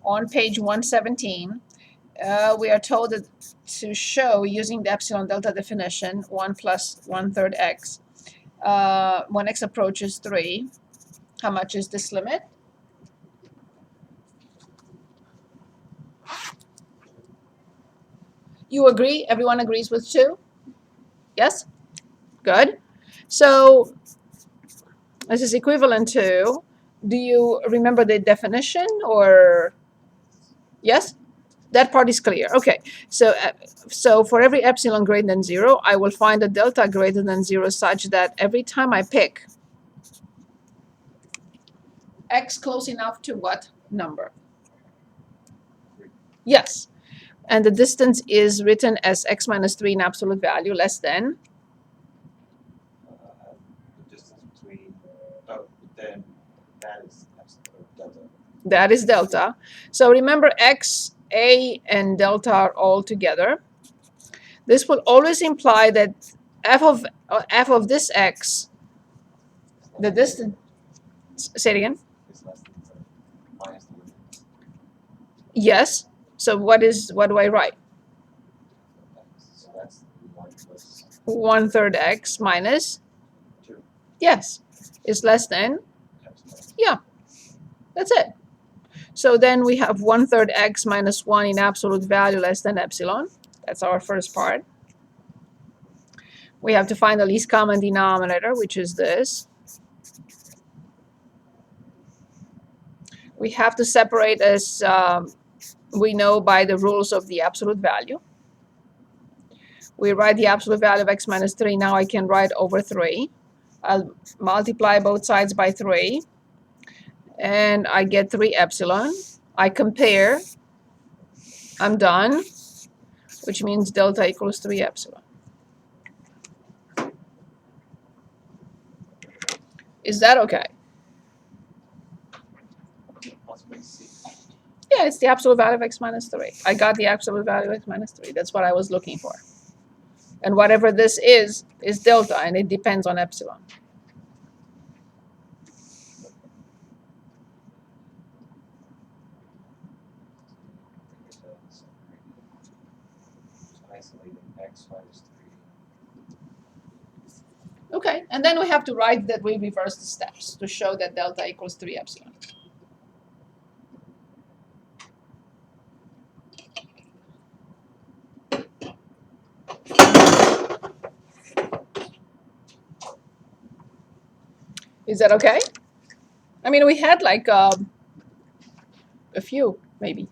on page 117, we are told that to show using the epsilon-delta definition, 1 plus 1/3 x, when x approaches 3, how much is this limit? You agree? Everyone agrees with 2? Yes? Good. So this is equivalent to, do you remember the definition or yes? That part is clear. Okay. So for every epsilon greater than 0, I will find a delta greater than 0 such that every time I pick x close enough to what number? Yes. And the distance is written as x minus 3 in absolute value less than? The distance between, then that is delta. That is delta. So remember x, a, and delta are all together. This will always imply that f of this x, the distance, say it again? Is less than minus the limit. Yes. So what do I write? So that's 1 plus 1/3 x minus 2. yes is less than, Epsilon. yeah, that's it. So then we have 1/3 x minus 1 in absolute value less than epsilon. That's our first part. We have to find the least common denominator, which is this. We have to separate as we know by the rules of the absolute value. We write the absolute value of x minus 3. Now I can write over 3. I'll multiply both sides by 3. And I get 3 epsilon. I compare. I'm done. Which means delta equals 3 epsilon. Is that okay? Yeah, it's the absolute value of x minus 3. I got the absolute value of x minus 3. That's what I was looking for. And whatever this is delta, and it depends on epsilon. Isolating x minus 3. Okay, and then we have to write that we reverse the steps to show that delta equals 3 epsilon. Is that okay? I mean, we had like a few, maybe.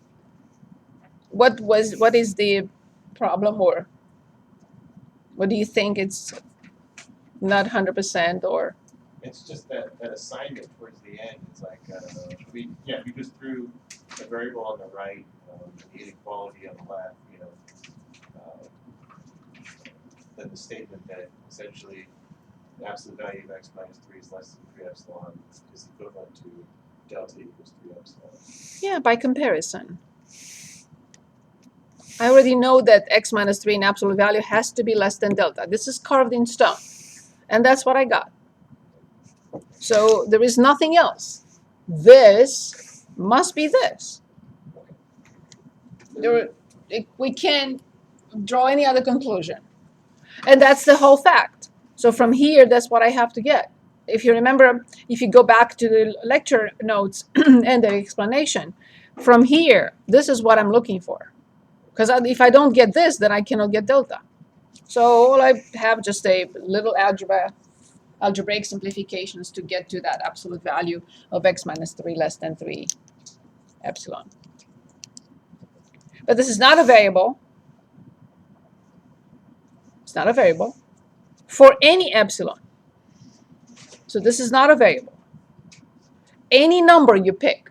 What is the problem, or what do you think it's not 100% or? It's just that assignment towards the end is like, we just threw a variable on the right, the inequality on the left, then the statement that essentially the absolute value of x minus 3 is less than 3 epsilon is equivalent to delta equals 3 epsilon. Yeah, by comparison. I already know that x minus 3 in absolute value has to be less than delta. This is carved in stone. And that's what I got. So there is nothing else. This must be this. We can't draw any other conclusion. And that's the whole fact. So from here, that's what I have to get. If you remember, if you go back to the lecture notes and the explanation, from here, this is what I'm looking for. Because if I don't get this, then I cannot get delta. So all I have just a little algebraic simplifications to get to that absolute value of x minus 3 less than 3 epsilon. But this is not a variable. It's not a variable for any epsilon. So this is not a variable. Any number you pick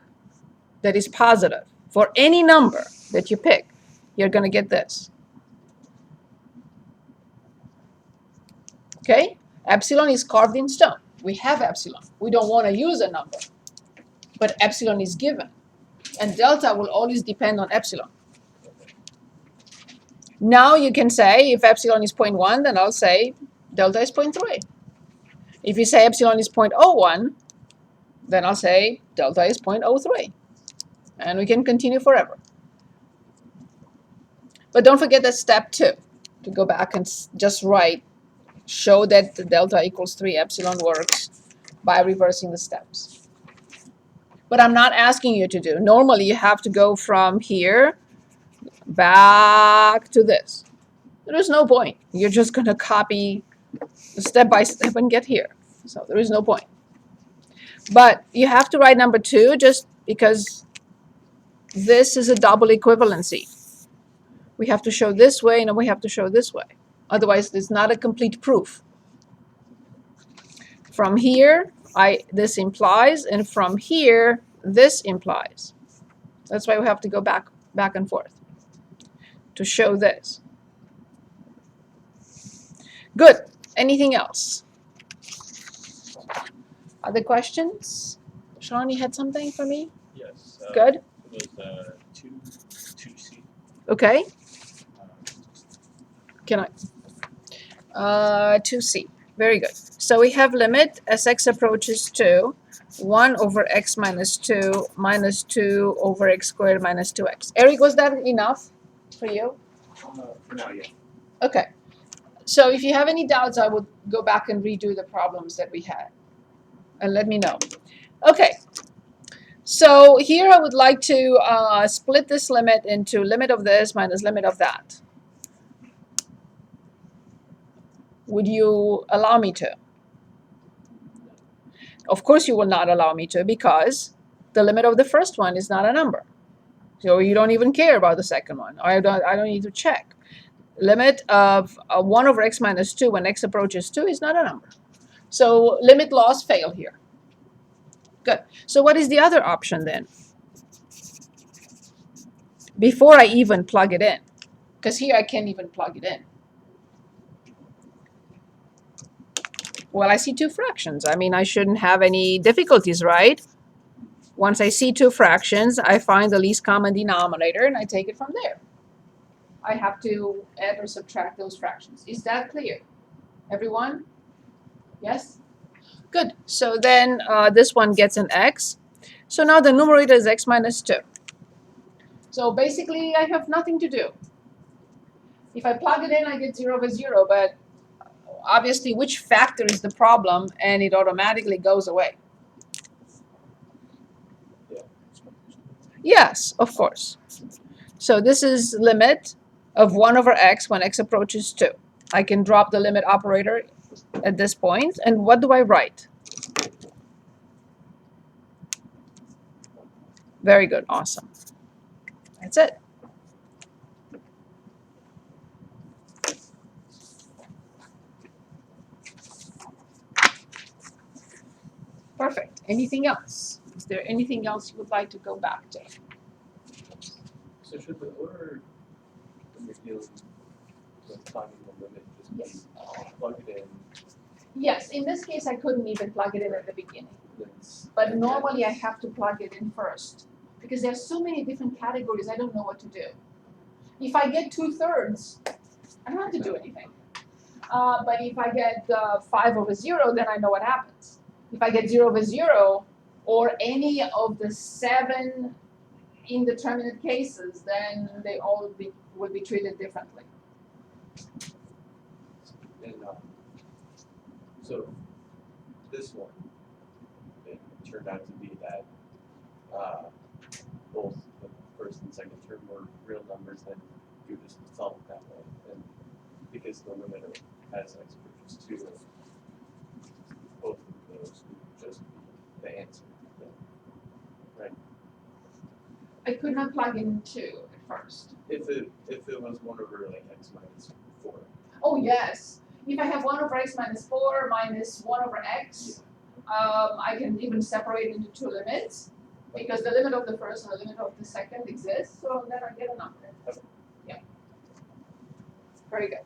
that is positive, for any number that you pick, you're going to get this. Okay? Epsilon is carved in stone. We have epsilon. We don't want to use a number. But epsilon is given. And delta will always depend on epsilon. Now you can say if epsilon is 0.1, then I'll say delta is 0.3. If you say epsilon is 0.01, then I'll say delta is 0.03. And we can continue forever. But don't forget that step 2, to go back and just write, show that the delta equals 3 epsilon works by reversing the steps. But I'm not asking you to do. Normally, you have to go from here back to this. There is no point. You're just going to copy step by step and get here. So there is no point. But you have to write number 2 just because this is a double equivalency. We have to show this way and we have to show this way. Otherwise, it's not a complete proof. From here, this implies, and from here, this implies. That's why we have to go back and forth to show this. Good. Anything else? Other questions? Sean, you had something for me? Yes. Good. It was 2C. Okay. Can I? 2C. Very good. So we have limit as x approaches 2, 1 over x minus 2 minus 2 over x squared minus 2x. Eric, was that enough for you? For now, yeah. Okay. So if you have any doubts, I would go back and redo the problems that we had. And let me know. Okay. So here I would like to split this limit into limit of this minus limit of that. Would you allow me to? Of course you will not allow me to, because the limit of the first one is not a number. So you don't even care about the second one. I don't need to check. Limit of 1 over x minus 2 when x approaches 2 is not a number. So limit laws fail here. Good. So what is the other option then? Before I even plug it in, because here I can't even plug it in. Well, I see 2 fractions. I mean, I shouldn't have any difficulties, right? Once I see 2 fractions, I find the least common denominator and I take it from there. I have to add or subtract those fractions. Is that clear? Everyone? Yes? Good. So then this one gets an x. So now the numerator is x minus 2. So basically, I have nothing to do. If I plug it in, I get 0 over 0, but obviously, which factor is the problem, and it automatically goes away. Yeah. Yes, of course. So this is limit of 1 over x when x approaches 2. I can drop the limit operator at this point, and what do I write? Very good, awesome. That's it. Perfect. Anything else? Is there anything else you would like to go back to? So should the order when you're dealing with finding the limit just be Yes. Plug it in? Yes, in this case, I couldn't even plug it in at the beginning. Then But normally I have to plug it in first because there's so many different categories, I don't know what to do. If I get 2/3, I don't have to do anything. But if I get 5 over 0, then I know what happens. If I get 0 over 0 or any of the 7 indeterminate cases, then they all would be treated differently. And so this one, it turned out to be that both the first and second term were real numbers, then you just solve it that way. And because the limiter has x approaches 2, both of those would just be the answer. Right? I could not plug in 2 at first. If it was 1 over like x minus 4. Oh yes. If I have 1 over x minus 4 minus 1 over x, I can even separate into 2 limits because the limit of the first and the limit of the second exists, so then I get a number. Yeah. Very good.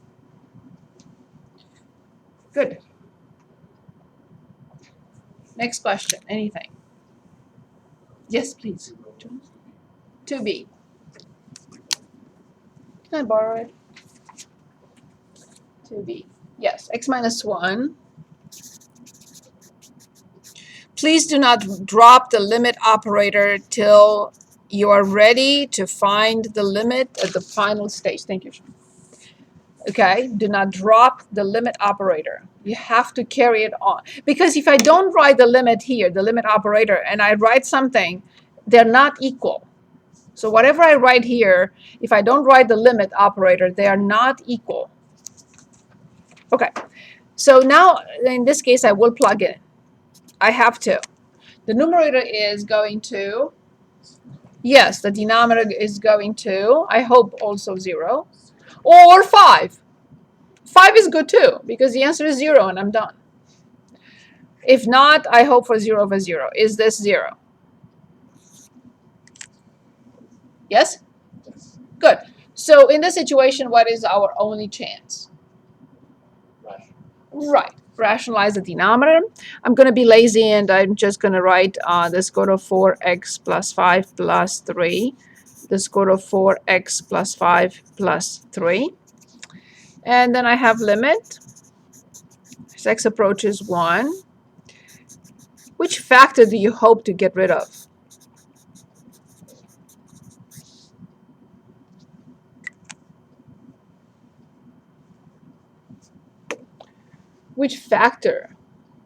Good. Next question. Anything? Yes, please. 2b. Can I borrow it? 2b. Yes, x minus 1. Please do not drop the limit operator till you are ready to find the limit at the final stage. Thank you, Sean. Okay, do not drop the limit operator. You have to carry it on. Because if I don't write the limit here, the limit operator, and I write something, they're not equal. So whatever I write here, if I don't write the limit operator, they are not equal. Okay, so now in this case, I will plug in. I have to. The numerator is going to, yes, the denominator is going to, I hope also 0, or 5. 5 is good too, because the answer is 0 and I'm done. If not, I hope for 0 over 0. Is this 0? Yes? Good. So in this situation, what is our only chance? Right. Rationalize the denominator. I'm going to be lazy and I'm just going to write the square root of 4x plus 5 plus 3. The square root of 4x plus 5 plus 3. And then I have limit. As x approaches 1. Which factor do you hope to get rid of? Which factor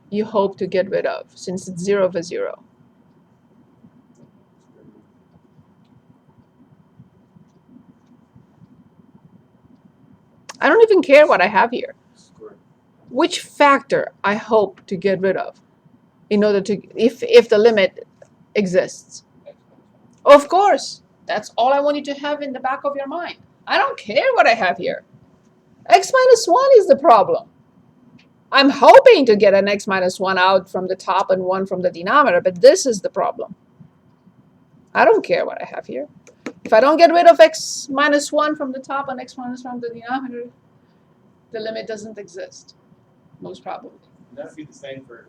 you hope to get rid of, since it's 0 over 0? I don't even care what I have here. Which factor I hope to get rid of in order to, if the limit exists? Of course, that's all I want you to have in the back of your mind. I don't care what I have here. X minus 1 is the problem. I'm hoping to get an x minus 1 out from the top and 1 from the denominator, but this is the problem. I don't care what I have here. If I don't get rid of x minus 1 from the top and x minus 1 from the denominator, the limit doesn't exist, most probably. That would be the same for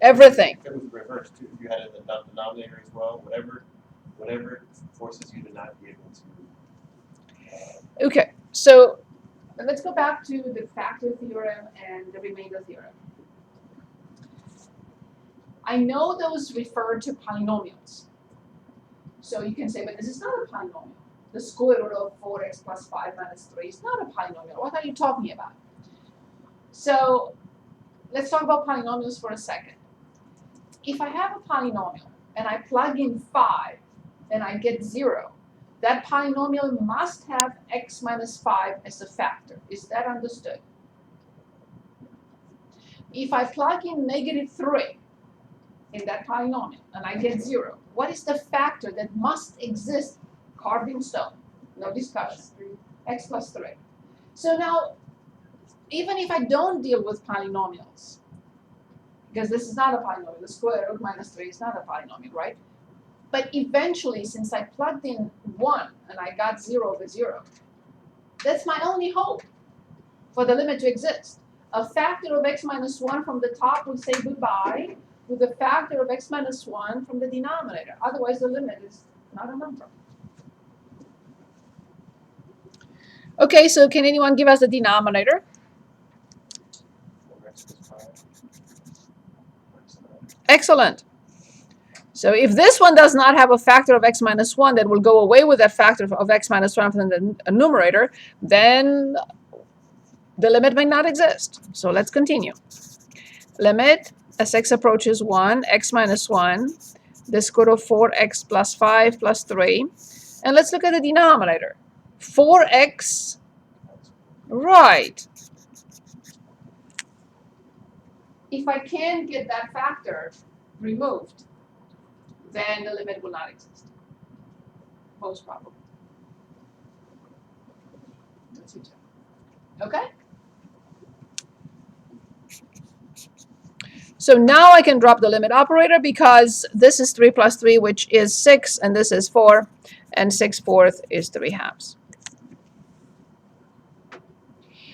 everything. If it was reversed too, if you had it in the denominator as well, whatever forces you to not be able to. Okay, so let's go back to the factor theorem and the remainder theorem. I know those refer to polynomials. So you can say, but this is not a polynomial. The square root of 4x plus 5 minus 3 is not a polynomial. What are you talking about? So let's talk about polynomials for a second. If I have a polynomial and I plug in 5 and I get 0, that polynomial must have x minus 5 as a factor. Is that understood? If I plug in negative 3 in that polynomial and I get 0, what is the factor that must exist carved in stone? No discussion. X plus 3. So now, even if I don't deal with polynomials, because this is not a polynomial, the square root minus 3 is not a polynomial, right? But eventually, since I plugged in 1 and I got 0 over 0, that's my only hope for the limit to exist. A factor of x minus 1 from the top will say goodbye with a factor of x minus 1 from the denominator. Otherwise, the limit is not a number. Okay, so can anyone give us the denominator? Excellent. So if this one does not have a factor of x minus 1 that will go away with that factor of x minus 1 from the numerator, then the limit may not exist. So let's continue. Limit as x approaches 1, x minus 1, the square root of 4x plus 5 plus 3. And let's look at the denominator. 4x, right. If I can get that factor removed, then the limit will not exist. Most probably. Okay? So now I can drop the limit operator because this is 3 plus 3, which is 6, and this is 4, and 6/4 is 3/2.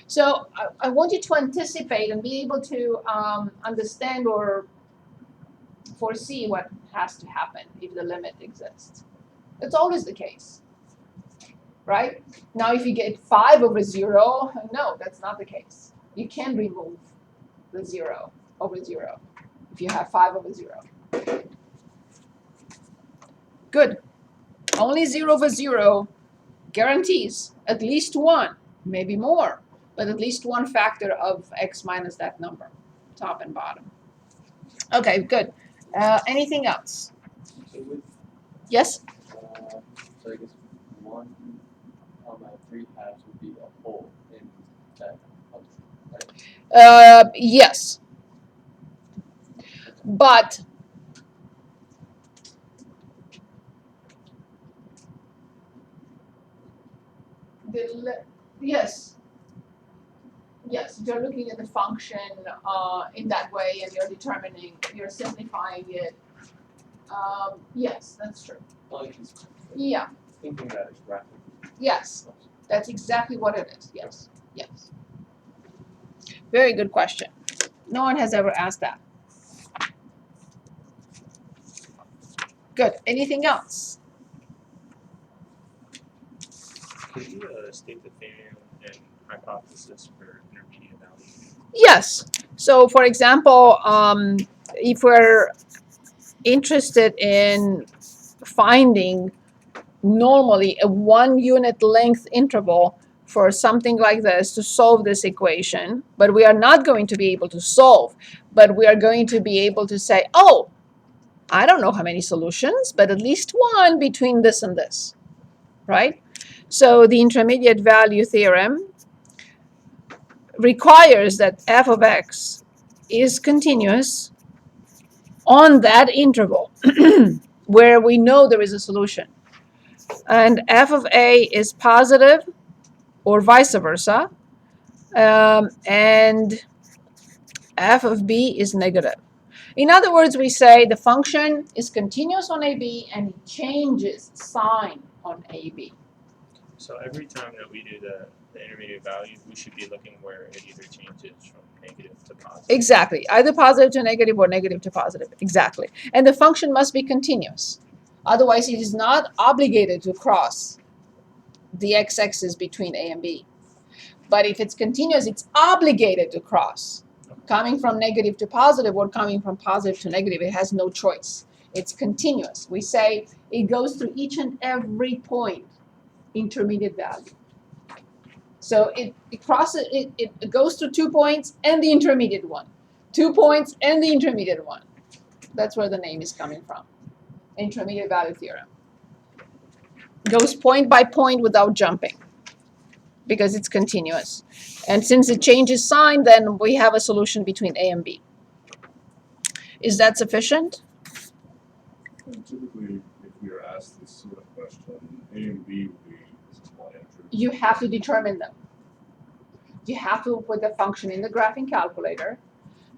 So I want you to anticipate and be able to understand or foresee what has to happen if the limit exists. It's always the case, right? Now, if you get 5 over 0, no, that's not the case. You can remove the 0 over 0 if you have 5 over 0. Good. Only 0 over 0 guarantees at least one, maybe more, but at least one factor of x minus that number, top and bottom. Okay, good. Anything else? So with, Yes? so I guess 1 comma 3 halves would be a whole in that function, right? Yes. But yes. Yes, you're looking at the function in that way, and you're simplifying it. Yes, that's true. Well, just Yeah, thinking that it's graphically. yes, that's exactly what it is. Yes, yes. Very good question. No one has ever asked that. Good. Anything else? Could you state the theorem and hypothesis for intermediate values? Yes. So, for example, if we're interested in finding normally a 1 unit length interval for something like this to solve this equation, but we are not going to be able to solve, but we are going to be able to say, oh, I don't know how many solutions, but at least one between this and this, right? So the intermediate value theorem requires that f of x is continuous on that interval where we know there is a solution. And f of a is positive or vice versa, and f of b is negative. In other words, we say the function is continuous on AB and it changes sign on AB. So every time that we do the intermediate value, we should be looking where it either changes from negative to positive. Exactly. Either positive to negative or negative to positive. Exactly. And the function must be continuous. Otherwise, it is not obligated to cross the x-axis between A and B. But if it's continuous, it's obligated to cross. Coming from negative to positive or coming from positive to negative, it has no choice. It's continuous. We say it goes through each and every point, intermediate value. So it crosses, it goes through 2 points and the intermediate one. 2 points and the intermediate one. That's where the name is coming from. Intermediate value theorem. Goes point by point without jumping because it's continuous. And since it changes sign, then we have a solution between A and B. Is that sufficient? And typically, if we are asked this sort of question, A and B will be one entry. You have to determine them. You have to put the function in the graphing calculator,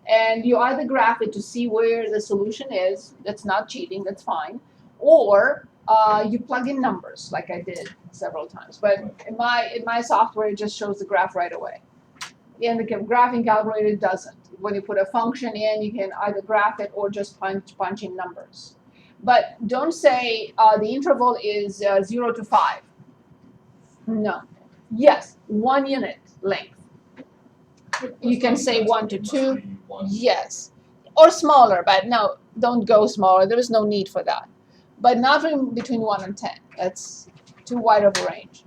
and you either graph it to see where the solution is. That's not cheating, that's fine. Or you plug in numbers, like I did several times. But in my software, it just shows the graph right away. And the graphing calculator doesn't. When you put a function in, you can either graph it or just punch in numbers. But don't say the interval is 0 to 5. No. Yes, 1 unit length. You can say 1 to 2. Yes. Or smaller, but no, don't go smaller. There is no need for that. But not between 1 and 10. That's too wide of a range.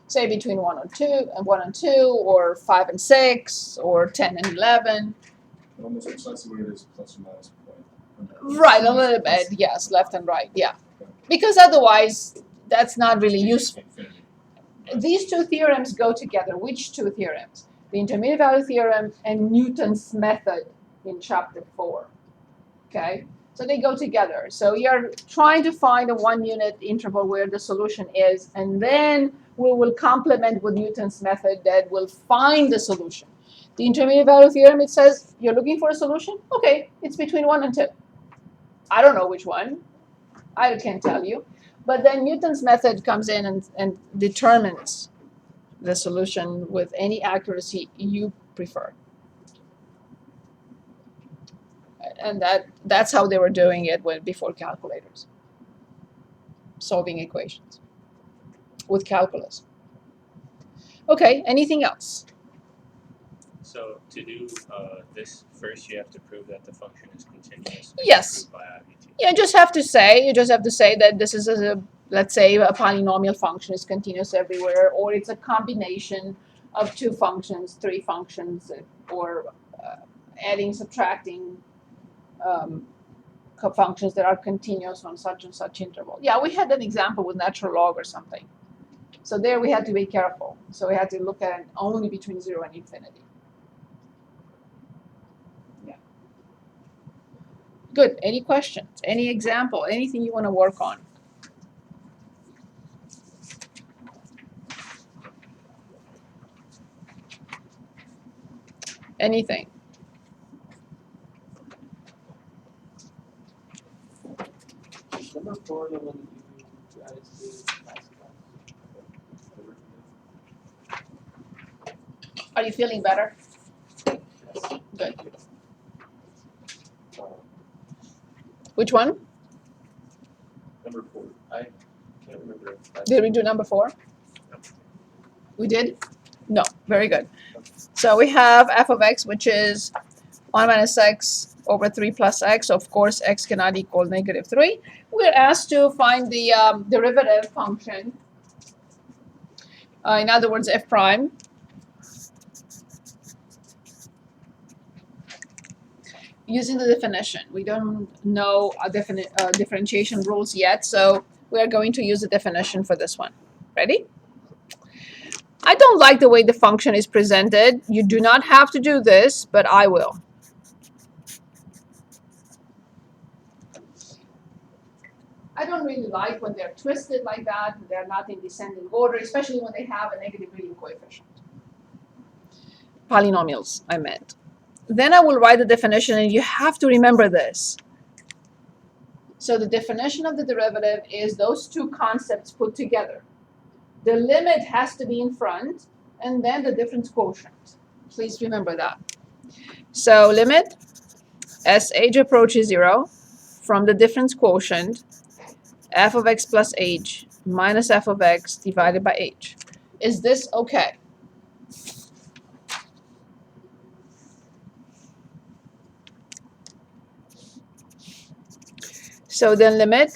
Say between 1 and 2, or 5 and 6, or 10 and 11. Almost precisely where it is plus or minus a point. Right, a little bit, yes, left and right, yeah. Because otherwise, that's not really useful. These two theorems go together. Which two theorems? The intermediate value theorem and Newton's method in chapter 4. Okay? So they go together. So you're trying to find a 1 unit interval where the solution is, and then we will complement with Newton's method that will find the solution. The intermediate value theorem, it says you're looking for a solution? Okay, it's between 1 and 2. I don't know which one. I can't tell you. But then Newton's method comes in and determines the solution with any accuracy you prefer. And that's how they were doing it before calculators. Solving equations with calculus. Okay, anything else? So to do this first, you have to prove that the function is continuous. and Yes. proved by IVT. You just have to say that this is let's say a polynomial function is continuous everywhere, or it's a combination of two functions, three functions, or adding, subtracting functions that are continuous on such and such interval. Yeah, we had an example with natural log or something. So there we had to be careful. So we had to look at it only between 0 and infinity. Yeah. Good. Any questions? Any example? Anything you want to work on? Anything? Number 4, the one that you added to last class. Are you feeling better? Good. Which one? Number 4. I can't remember. Did we do number 4? We did? No. Very good. So we have f of x, which is 1 minus x over 3 plus x. Of course, x cannot equal negative 3. We're asked to find the derivative function. In other words, f prime. Using the definition. We don't know differentiation rules yet, so we are going to use the definition for this one. Ready? I don't like the way the function is presented. You do not have to do this, but I will. I don't really like when they're twisted like that. They're not in descending order, especially when they have a negative leading coefficient. Polynomials, I meant. Then I will write the definition, and you have to remember this. So the definition of the derivative is those two concepts put together. The limit has to be in front, and then the difference quotient. Please remember that. So limit as h approaches 0 from the difference quotient f of x plus h minus f of x divided by h. Is this okay? So then limit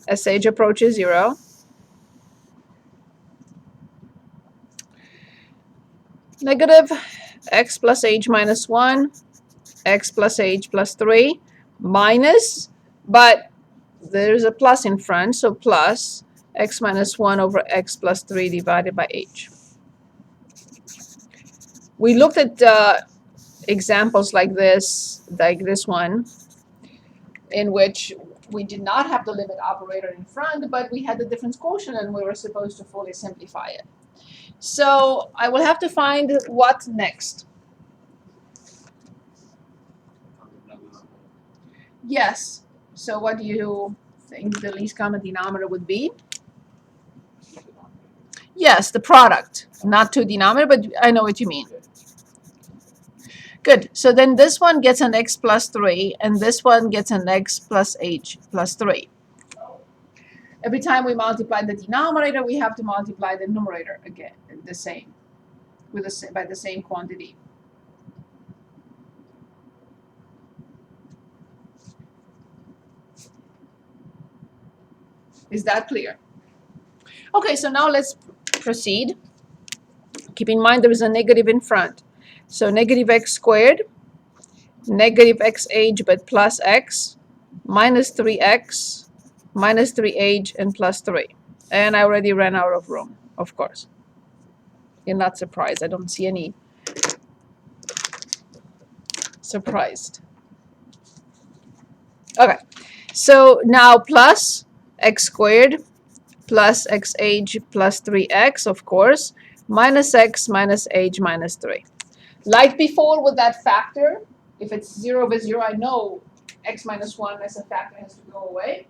as h approaches 0 negative x plus h minus 1, x plus h plus 3, minus, but there's a plus in front, so plus x minus 1 over x plus 3 divided by h. We looked at examples like this one, in which we did not have the limit operator in front, but we had the difference quotient, and we were supposed to fully simplify it. So I will have to find what next. Yes. So what do you think the least common denominator would be? Yes, the product. Not two denominator, but I know what you mean. Good. So then this one gets an x plus 3, and this one gets an x plus h plus 3. Every time we multiply the denominator, we have to multiply the numerator again, the same, by the same quantity. Is that clear? Okay, so now let's proceed. Keep in mind there is a negative in front. So negative x squared, negative xh but plus x, minus 3x, minus 3h, and plus 3. And I already ran out of room, of course. You're not surprised. I don't see any surprised. Okay, so now plus x squared plus xh plus 3x, of course, minus x minus h minus 3. Like before with that factor, if it's 0 over 0, I know x minus 1 as a factor has to go away.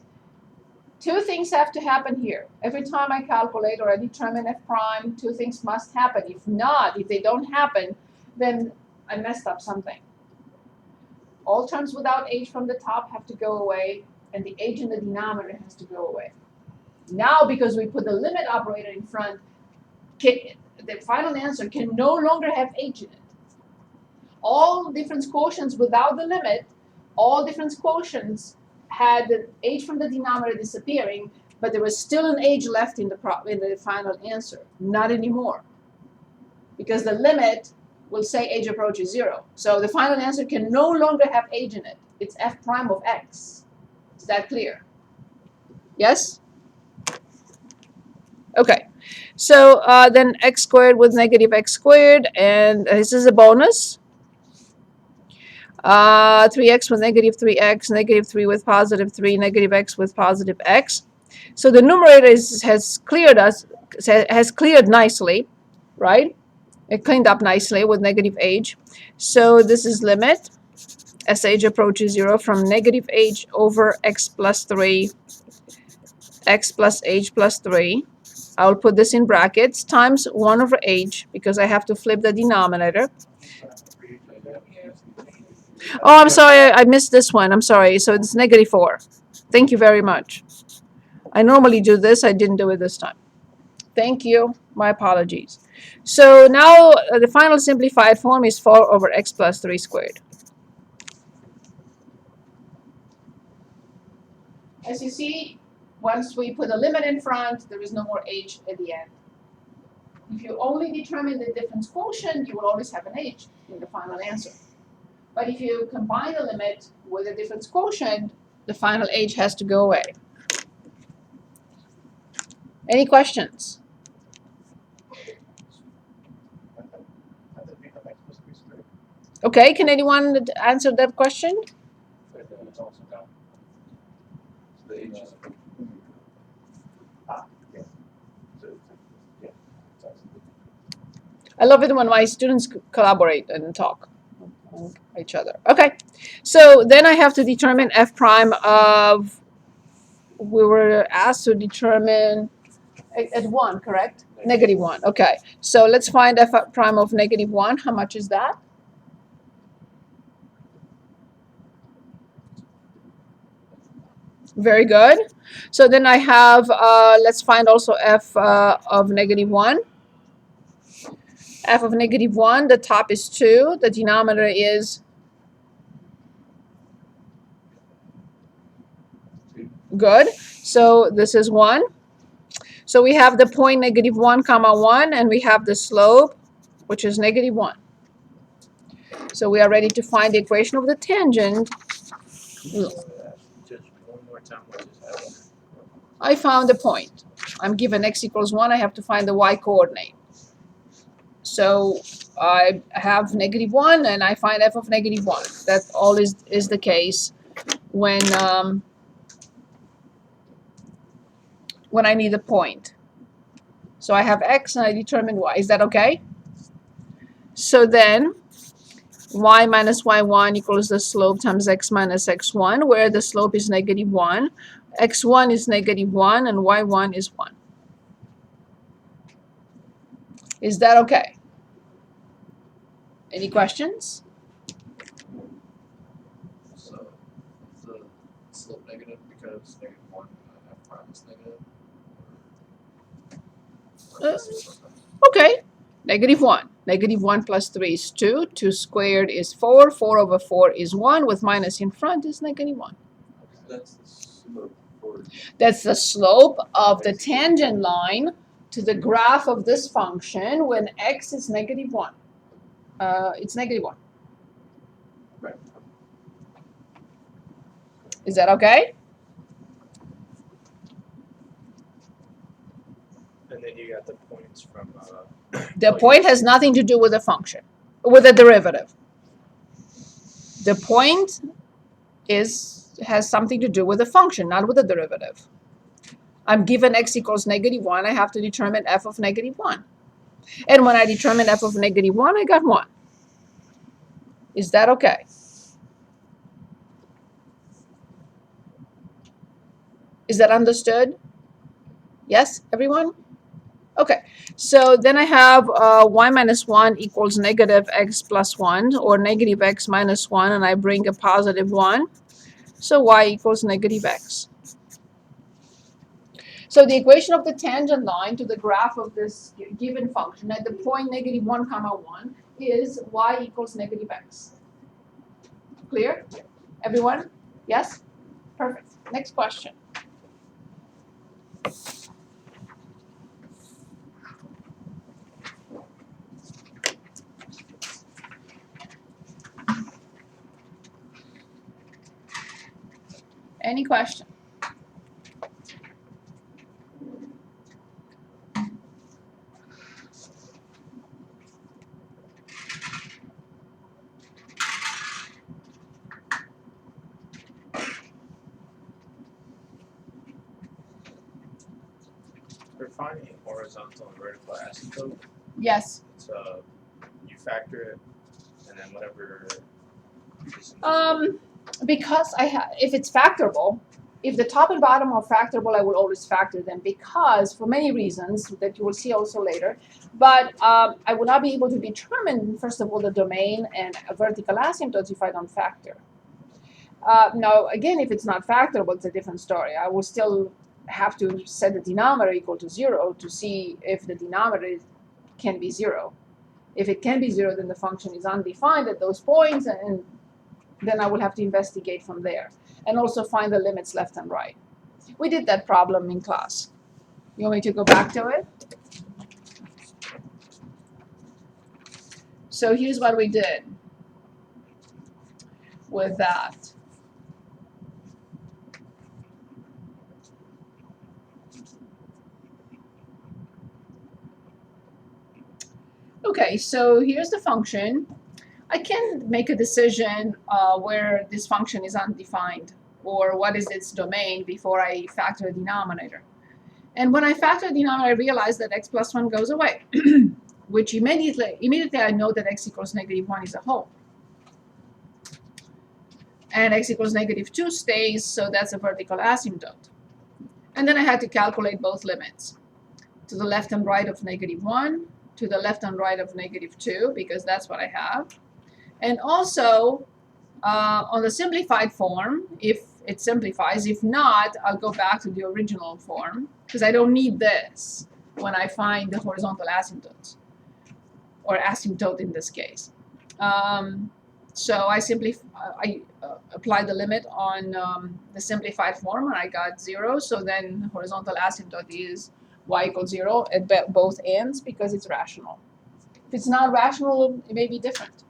Two things have to happen here. Every time I calculate or I determine f prime, two things must happen. If not, if they don't happen, then I messed up something. All terms without h from the top have to go away, and the h in the denominator has to go away. Now, because we put the limit operator in front, the final answer can no longer have h in it. all difference quotients without the limit, all difference quotients had the h from the denominator disappearing, but there was still an h left in the final answer. Not anymore, because the limit will say h approaches 0. So the final answer can no longer have h in it. It's f prime of x. Is that clear? Yes? Okay. So then x squared with negative x squared, and this is a bonus. 3x with negative 3x, negative 3 with positive 3, negative x with positive x. So the numerator has cleared nicely, right? It cleaned up nicely with negative h. So this is limit as h approaches 0 from negative h over x plus 3, x plus h plus 3. I'll put this in brackets times 1 over h because I have to flip the denominator. Oh, I'm sorry, I missed this one. I'm sorry. So it's negative 4. Thank you very much. I normally do this. I didn't do it this time. Thank you. My apologies. So now the final simplified form is 4 over x plus 3 squared. As you see, once we put a limit in front, there is no more h at the end. If you only determine the difference quotient, you will always have an h in the final answer. But if you combine the limit with the difference quotient, the final h has to go away. Any questions? Okay, can anyone answer that question? I love it when my students collaborate and talk on each other. Okay, so then I have to determine f prime of, we were asked to determine at 1, correct? Negative 1, okay. So let's find f prime of negative 1. How much is that? Very good. So then I have, let's find also f of negative 1. F of negative 1, the top is 2. The denominator is good. So this is 1. So we have the point negative 1 comma 1, and we have the slope, which is negative 1. So we are ready to find the equation of the tangent. Just one more time, what just happened? I found a point. I'm given x equals 1. I have to find the y coordinate. So I have negative 1, and I find f of negative 1. That all is the case when I need a point. So I have x, and I determine y. Is that okay? So then y minus y1 equals the slope times x minus x1, where the slope is negative 1. x1 is negative 1, and y1 is 1. Is that okay? Any questions? So the slope negative because negative 1 f prime is negative. Okay. Negative 1. Negative 1 plus 3 is 2. 2 squared is 4. 4 over 4 is 1. With minus in front is negative 1. That's the slope for. That's the slope of the tangent line to the graph of this function when x is negative 1. It's negative 1. Right. Is that okay? And then you got the points from The point has nothing to do with the function, with the derivative. The point has something to do with the function, not with the derivative. I'm given x equals negative 1. I have to determine f of negative 1. And when I determine f of negative 1, I got 1. Is that okay? Is that understood? Yes, everyone? Okay, so then I have y minus 1 equals negative x plus 1, or negative x minus 1, and I bring a positive 1. So y equals negative x. So the equation of the tangent line to the graph of this given function at the point -1, 1 is y equals -x. Clear? Everyone? Yes? Perfect. Next question. Any question? For finding a horizontal and vertical asymptote, Yes. it's you factor it, and then whatever. Because if it's factorable, if the top and bottom are factorable, I will always factor them because for many reasons that you will see also later. But I will not be able to determine, first of all, the domain and vertical asymptotes if I don't factor. Now, again, if it's not factorable, it's a different story. I will still have to set the denominator equal to 0 to see if the denominator can be 0. If it can be 0, then the function is undefined at those points, and then I will have to investigate from there and also find the limits left and right. We did that problem in class. You want me to go back to it? So here's what we did with that. Okay, so here's the function. I can make a decision where this function is undefined or what is its domain before I factor a denominator. And when I factor a denominator, I realize that x plus 1 goes away, which immediately I know that x equals -1 is a whole. And x equals -2 stays, so that's a vertical asymptote. And then I had to calculate both limits, to the left and right of -1, to the left and right of -2, because that's what I have. And also, on the simplified form, if it simplifies. If not, I'll go back to the original form, because I don't need this when I find the horizontal asymptotes, or asymptote in this case. So I simply applied the limit on the simplified form, and I got 0. So then horizontal asymptote is y equals 0 at both ends because it's rational. If it's not rational, it may be different.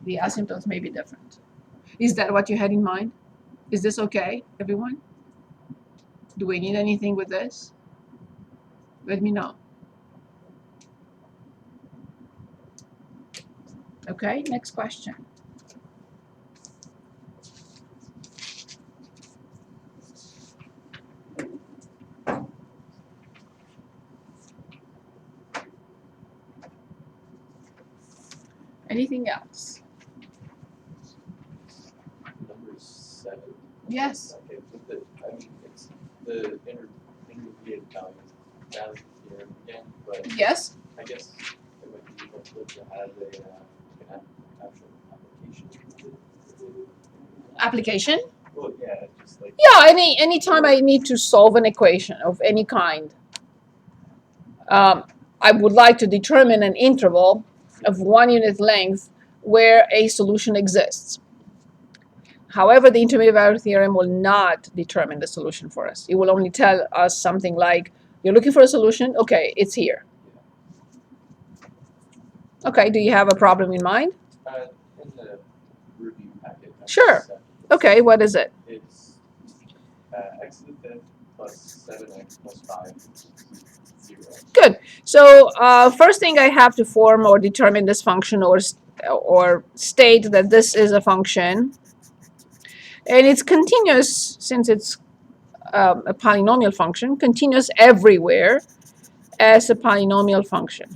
The asymptotes may be different. Is that what you had in mind? Is this okay, everyone? Do we need anything with this? Let me know. Okay, next question. Anything else? Number 7. Yes. Okay, I mean, it's the intermediate value as the theorem again, but Yes. I guess it might be helpful to have an actual application. Application? Well, yeah, just like. Yeah, anytime I need to solve an equation of any kind, I would like to determine an interval of 1 unit length where a solution exists. However, the intermediate value theorem will not determine the solution for us. It will only tell us something like, you're looking for a solution? Okay, it's here. Okay, do you have a problem in mind? In the review packet. Sure. Okay, what is it? It's x to the 5th plus 7x plus 5 is 0. Good. So first thing I have to form or determine this function or state that this is a function. And it's continuous since it's a polynomial function, continuous everywhere as a polynomial function.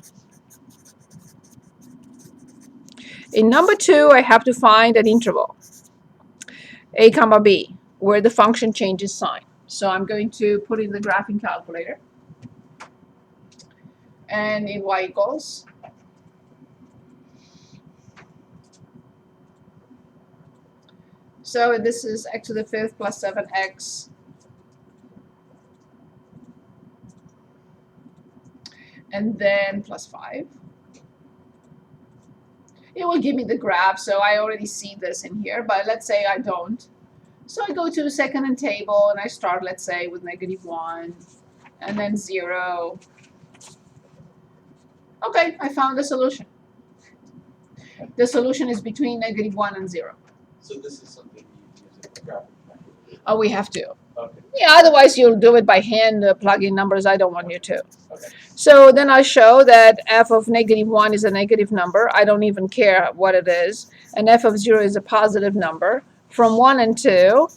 In number 2, I have to find an interval, a comma b, where the function changes sign. So I'm going to put in the graphing calculator. And in y equals. So this is x to the 5th plus 7x and then plus 5. It will give me the graph, so I already see this in here, but let's say I don't. So I go to the second table and I start, let's say, with -1 and then 0. Okay, I found the solution. The solution is between -1 and 0. So this is something you use in the graphic calculator. Oh, we have to. Okay. Yeah, otherwise you'll do it by hand, plug in numbers. I don't want you to. Okay. So then I show that f of -1 is a negative number. I don't even care what it is. And f of 0 is a positive number. From 1 and 2,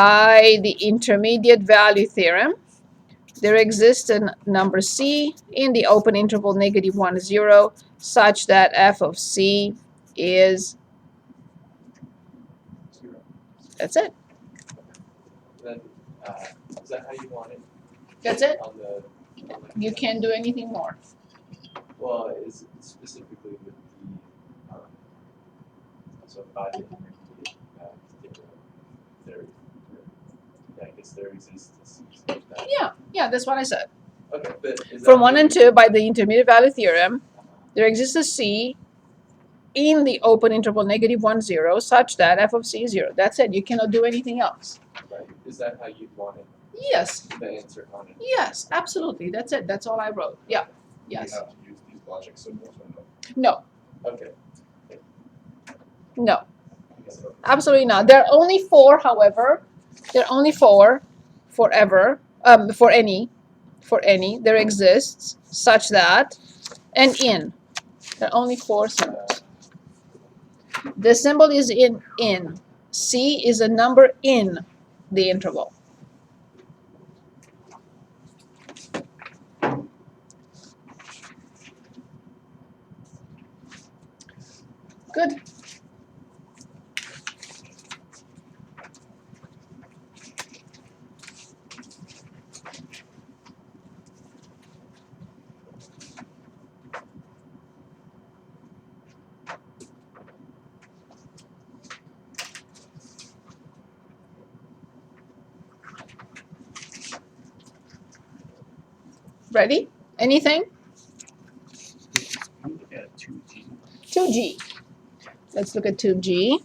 by the intermediate value theorem, there exists a number c in the open interval -1 to 0 such that f of c is, 0. that's it. Then, is that how you want it? That's it. On the, You can't do anything more. Well, is it specifically with the, so by the intermediate theory, I guess there exists a c such that. Yeah, that's what I said. Okay, but is From that 1 and 2, by the intermediate value theorem, there exists a c in the open interval -1 to 0 such that f of c is 0. That's it. You cannot do anything else. right? Is that how you'd want it? Yes. The answer on it. Yes, absolutely. That's it. That's all I wrote. Yeah. Do Yes. we have to use these logic symbols or no? No. Okay. No. I guess so. Absolutely not. There are only 4, however. There are only 4 forever. For any, there exists such that, and in. There are only 4 symbols. The symbol is in. C is a number in the interval. Good. Ready? Anything? I'm looking at 2G. 2G. Let's look at 2G.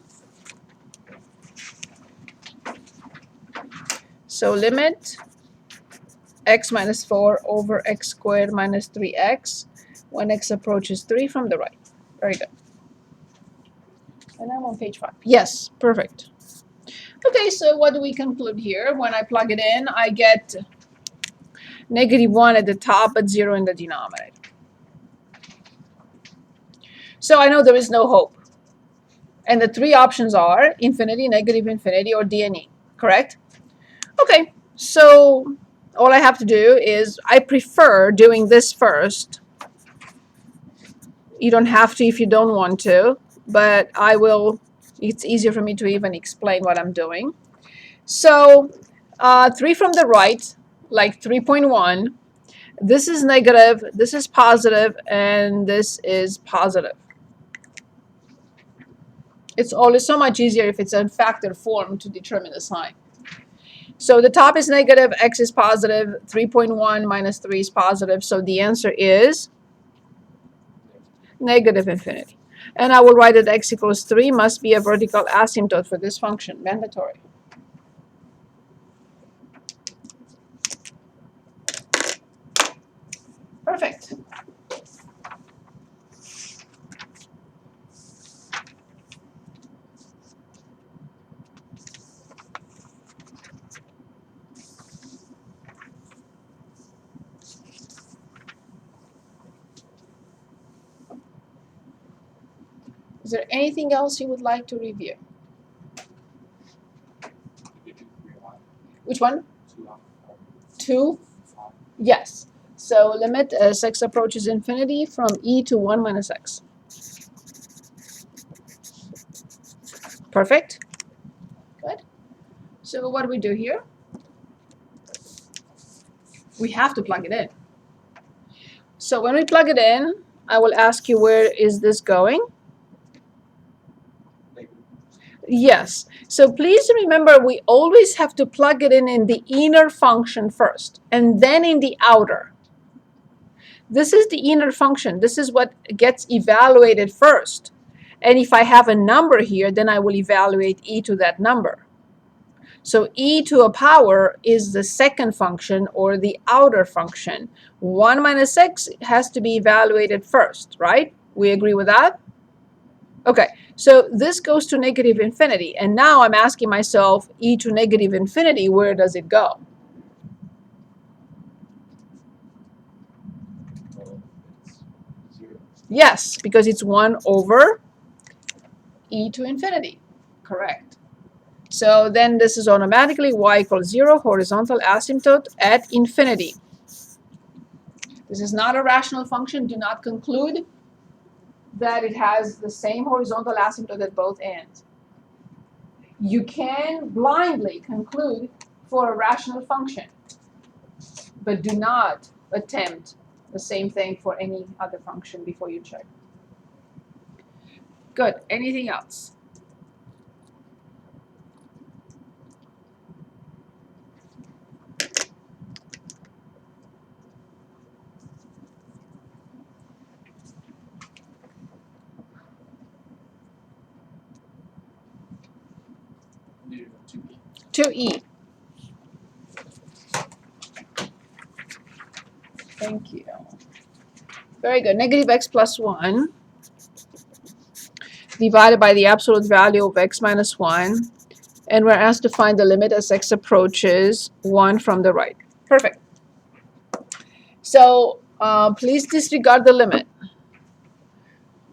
So limit x minus 4 over x squared minus 3x when x approaches 3 from the right. Very good. And I'm on page 5. Yes, perfect. Okay, so what do we conclude here? When I plug it in, I get -1 at the top, but 0 in the denominator. So I know there is no hope. And the 3 options are infinity, negative infinity, or D and E, correct? Okay, so all I have to do is, I prefer doing this first. You don't have to if you don't want to, but I will. It's easier for me to even explain what I'm doing. So 3 from the right, like 3.1, this is negative, this is positive, and this is positive. It's always so much easier if it's in factor form to determine the sign. So the top is negative, x is positive, 3.1 minus 3 is positive, so the answer is negative infinity. And I will write that x equals 3 must be a vertical asymptote for this function, mandatory. Perfect. Is there anything else you would like to review? Which one? 2? Yes. So limit as x approaches infinity from e to 1 minus x. Perfect. Good. So what do we do here? We have to plug it in. So when we plug it in, I will ask you, where is this going? Yes. So please remember, we always have to plug it in the inner function first, and then in the outer. This is the inner function. This is what gets evaluated first. And if I have a number here, then I will evaluate e to that number. So e to a power is the second function, or the outer function. 1 minus x has to be evaluated first, right? We agree with that? Okay, so this goes to negative infinity. And now I'm asking myself, e to negative infinity, where does it go? Well, it's 0. Yes, because it's 1 over e to infinity. Correct. So then this is automatically y equals 0, horizontal asymptote at infinity. This is not a rational function. Do not conclude that it has the same horizontal asymptote at both ends. You can blindly conclude for a rational function, but do not attempt the same thing for any other function before you check. Good. Anything else? Do 2E. 2e. Thank you. Very good. Negative x plus 1 divided by the absolute value of x minus 1. And we're asked to find the limit as x approaches 1 from the right. Perfect. So please disregard the limit.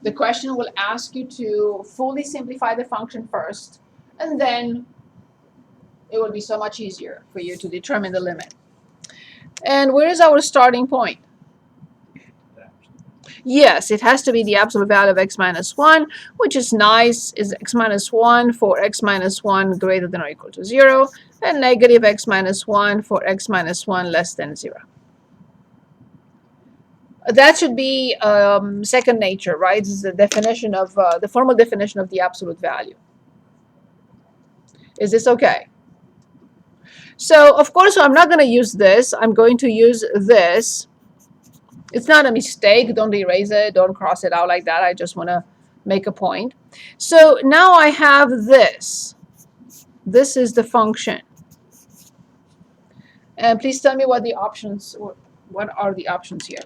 The question will ask you to fully simplify the function first, and then it will be so much easier for you to determine the limit. And where is our starting point? Yes, it has to be the absolute value of x minus 1, which is nice, is x minus 1 for x minus 1 greater than or equal to 0, and negative x minus 1 for x minus 1 less than 0. That should be second nature, right? This is the definition of, the formal definition of the absolute value. Is this okay? So, of course, I'm not going to use this. I'm going to use this. It's not a mistake. Don't erase it. Don't cross it out like that. I just want to make a point. So now I have this. This is the function. And please tell me what the options, what are the options here?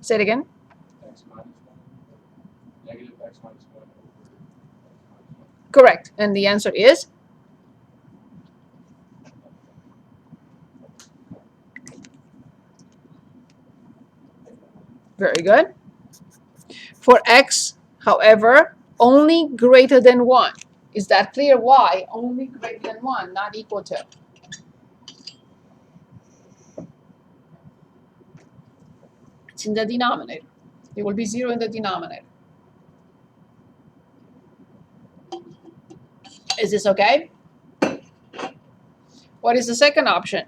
Say it again. X minus 1. Negative x minus 1 over x minus 1. Correct. And the answer is? Very good. For x, however, only greater than 1. Is that clear? Why? Only greater than 1, not equal to. It's in the denominator. It will be 0 in the denominator. Is this okay? What is the second option?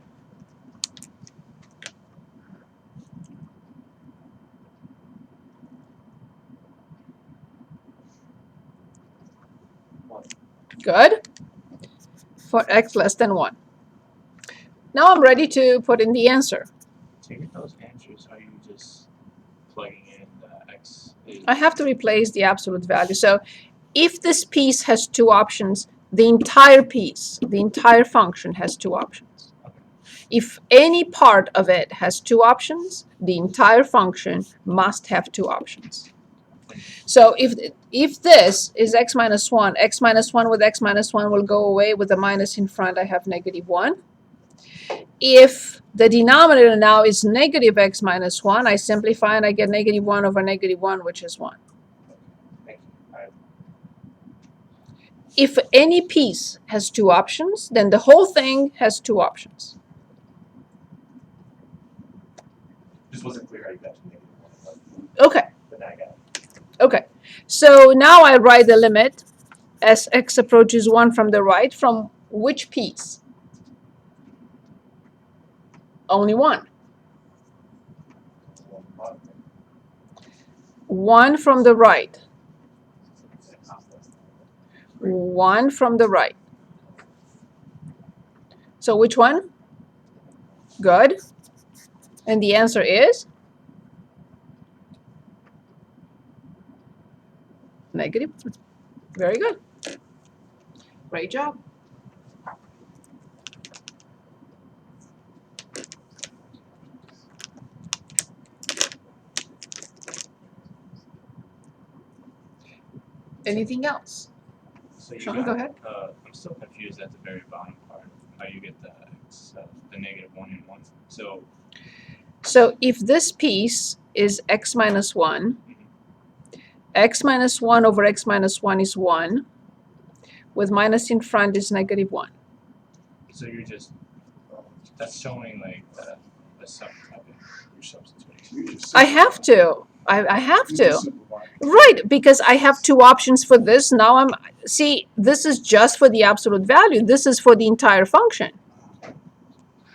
Good. For x less than 1. Now I'm ready to put in the answer. To get those answers, are you just plugging in x? I have to replace the absolute value. So if this piece has two options, the entire piece, the entire function has two options. If any part of it has two options, the entire function must have two options. So if this is x minus 1 with x minus 1 will go away. With the minus in front, I have negative 1. If the denominator now is negative x minus 1, I simplify and I get negative 1 over negative 1, which is 1. Thank you. If any piece has two options, then the whole thing has two options. Just wasn't clear how you got to negative 1, Okay. but now I got it. Okay, so now I write the limit as x approaches 1 from the right. From which piece? Only one. 1 from the right. 1 from the right. So which one? Good. And the answer is negative. Very good. Great job. Anything else? So you Sean, got, go ahead. I'm still confused at the very bottom part, how you get the x, the negative 1 and 1. So if this piece is x minus 1, x minus 1 over x minus 1 is 1, with minus in front is negative 1. So you're just, that's showing like the subtopic, you're substituting. I have to. I have to. Right, because I have two options for this. Now see, this is just for the absolute value. This is for the entire function.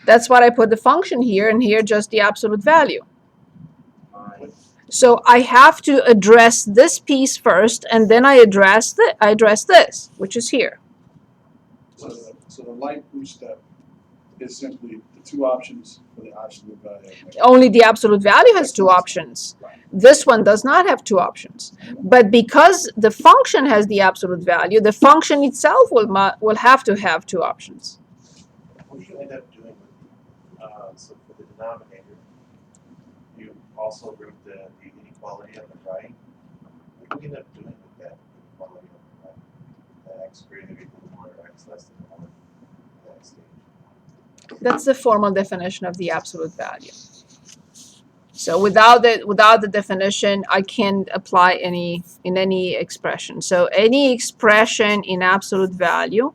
That's why I put the function here, and here just the absolute value. So I have to address this piece first, and then I address this, which is here. So the light blue step is simply the two options for the absolute value. Only the absolute value has two options. This one does not have two options. But because the function has the absolute value, the function itself will have to have two options. What you end up doing with, so for the denominator, you also wrote the inequality on the right. What do you end up doing with that inequality on the right? The x greater than or equal to 1 or x less than 1 at that stage. That's the formal definition of the absolute value. So without the definition, I can't apply in any expression. So any expression in absolute value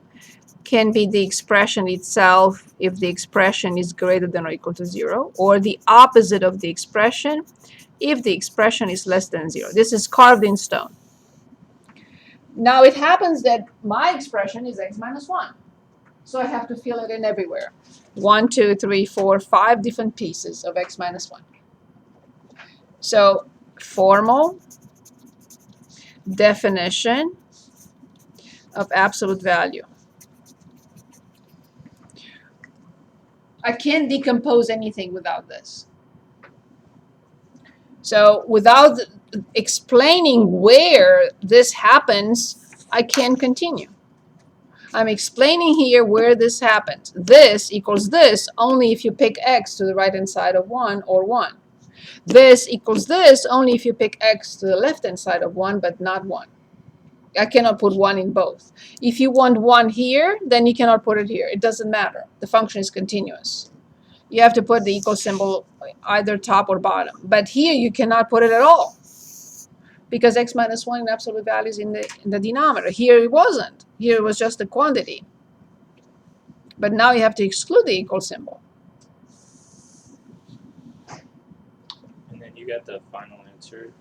can be the expression itself if the expression is greater than or equal to 0, or the opposite of the expression if the expression is less than 0. This is carved in stone. Now it happens that my expression is x minus 1. So I have to fill it in everywhere. 1, 2, 3, 4, 5 different pieces of x minus 1. So formal definition of absolute value. I can't decompose anything without this. So without explaining where this happens, I can't continue. I'm explaining here where this happens. This equals this only if you pick x to the right-hand side of 1 or 1. This equals this only if you pick x to the left-hand side of 1, but not 1. I cannot put 1 in both. If you want 1 here, then you cannot put it here. It doesn't matter. The function is continuous. You have to put the equal symbol either top or bottom. But here you cannot put it at all, because x minus 1 in absolute value is in the denominator. Here it wasn't. Here it was just a quantity. But now you have to exclude the equal symbol. And then you got the final answer.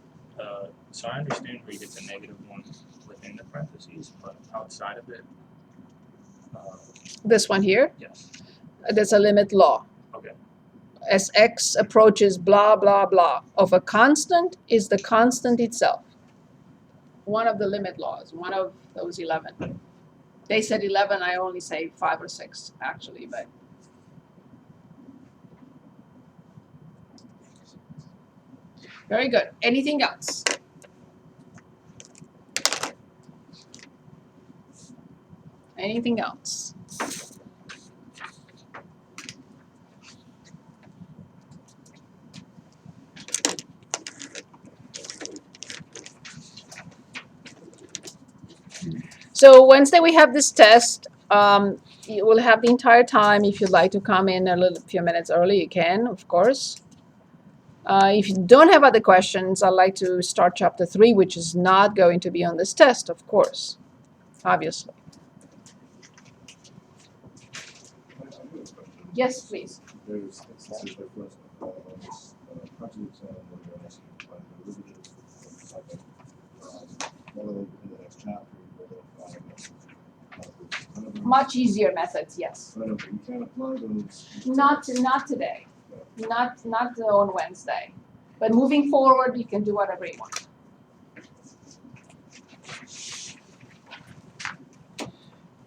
So I understand where you get the negative 1 within the parentheses, but outside of it, This one here, yes. that's a limit law. Okay. As x approaches blah, blah, blah of a constant is the constant itself. One of the limit laws, one of those 11. They said 11, I only say 5 or 6 actually, but. Very good. Anything else? Anything else? So Wednesday we have this test. You will have the entire time. If you'd like to come in a few minutes early, you can, of course. If you don't have other questions, I'd like to start chapter 3, which is not going to be on this test, of course, obviously. Yes, please. There's, this is the first, this practical exam where you're asking to find the derivative of the second. One of them in the next chapter, we'll find Much easier methods, yes. but you can't apply those. Not today. Not on Wednesday. But moving forward, you can do whatever you want.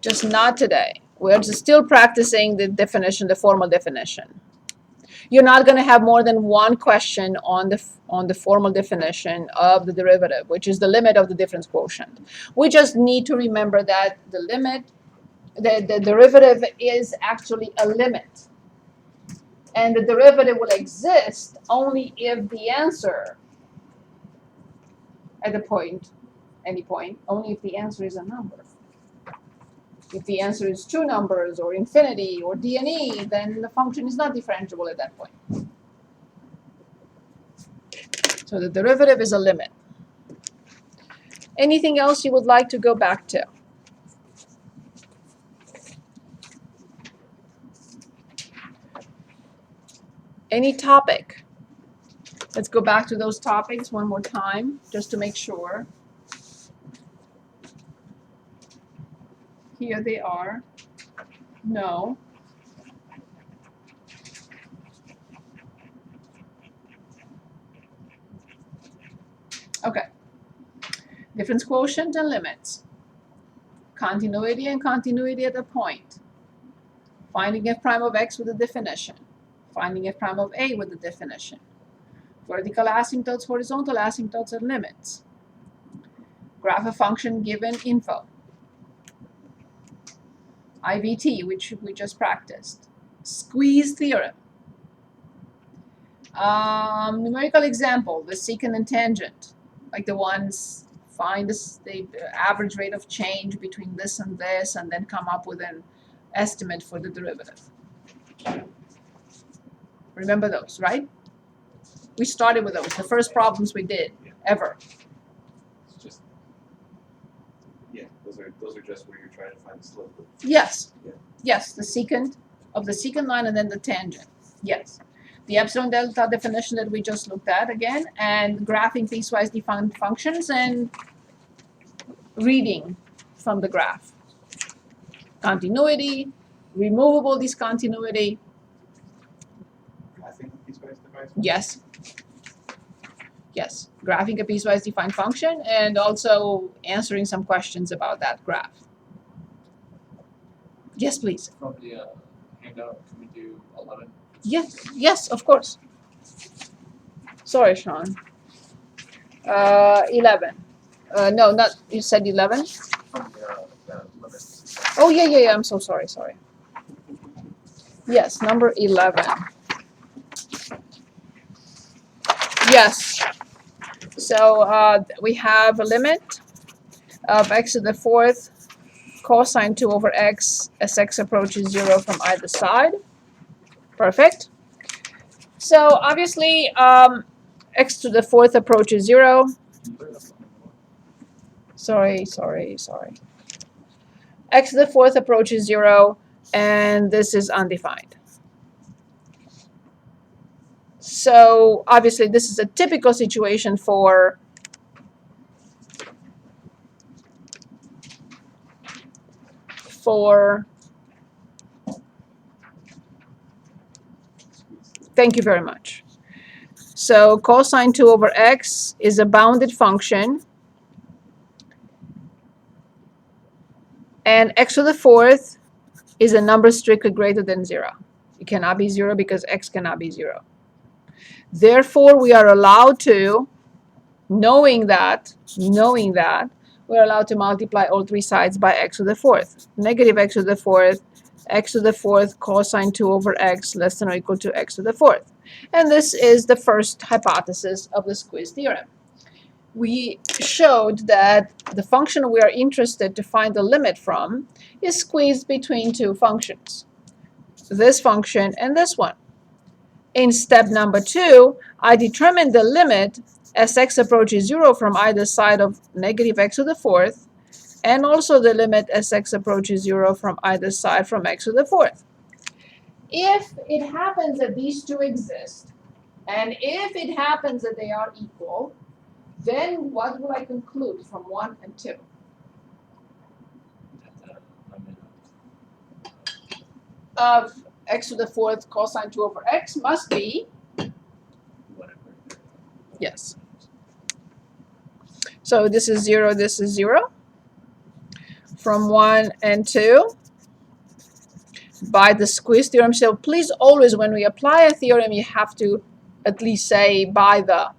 Just not today. We're just still practicing the definition, the formal definition. You're not going to have more than one question on the formal definition of the derivative, which is the limit of the difference quotient. We just need to remember that the limit, the derivative is actually a limit. And the derivative will exist only if the answer at the point, any point, only if the answer is a number. If the answer is two numbers or infinity or d and e, then the function is not differentiable at that point. So the derivative is a limit. Anything else you would like to go back to? Any topic? Let's go back to those topics one more time, just to make sure. Here they are. No. Okay. Difference quotient and limits. Continuity and continuity at a point. Finding f prime of x with a definition. Finding f prime of a with the definition. Vertical asymptotes, horizontal asymptotes, and limits. Graph a function given info. IVT, which we just practiced. Squeeze theorem. Numerical example, the secant and tangent. Like the ones, find the average rate of change between this, and then come up with an estimate for the derivative. Remember those, right? We started with those, the first problems we did, ever. It's just, yeah, those are just where you're trying to find the slope. Yes. Yeah. Yes, the secant of the secant line and then the tangent. Yes. The epsilon-delta definition that we just looked at again, and graphing piecewise defined functions and reading from the graph. Continuity, removable discontinuity. Graphing piecewise defined. Yes. Yes, graphing a piecewise defined function and also answering some questions about that graph. Yes, please. From the handout, can we do 11? Yes, yes, of course. Sorry, Sean. 11. No, not, you said 11? From the limits. Oh, yeah, I'm so sorry. Yes, number 11. Yes. So we have a limit of x to the fourth cosine 2 over x as x approaches 0 from either side. Perfect. So obviously x to the fourth approaches 0. Sorry. X to the fourth approaches 0, and this is undefined. So obviously this is a typical situation for thank you very much. So cosine 2 over x is a bounded function, and x to the fourth is a number strictly greater than 0. It cannot be 0 because x cannot be 0. Therefore, we are allowed to, knowing that, we're allowed to multiply all three sides by x to the fourth. Negative x to the fourth cosine 2 over x less than or equal to x to the fourth. And this is the first hypothesis of the squeeze theorem. We showed that the function we are interested to find the limit from is squeezed between two functions, this function and this one. In step number 2, I determined the limit as x approaches 0 from either side of negative x to the fourth, and also the limit as x approaches 0 from either side from x to the fourth. If it happens that these two exist, and if it happens that they are equal, then what will I conclude from 1 and 2? Of x to the fourth cosine 2 over x must be, yes. So this is 0, this is 0. from 1 and 2 by the squeeze theorem. So please always, when we apply a theorem, you have to at least say by the.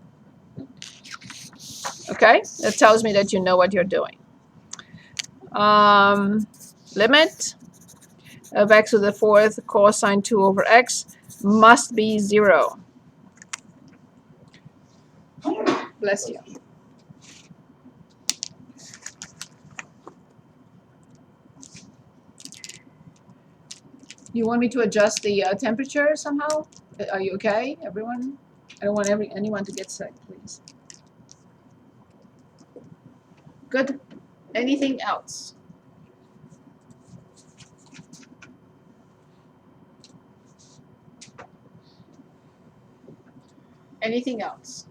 Okay? That tells me that you know what you're doing. Limit of x to the 4th cosine 2 over x must be 0. Bless you. You want me to adjust the temperature somehow? Are you okay, everyone? I don't want anyone to get sick, please. Good. Anything else? Anything else?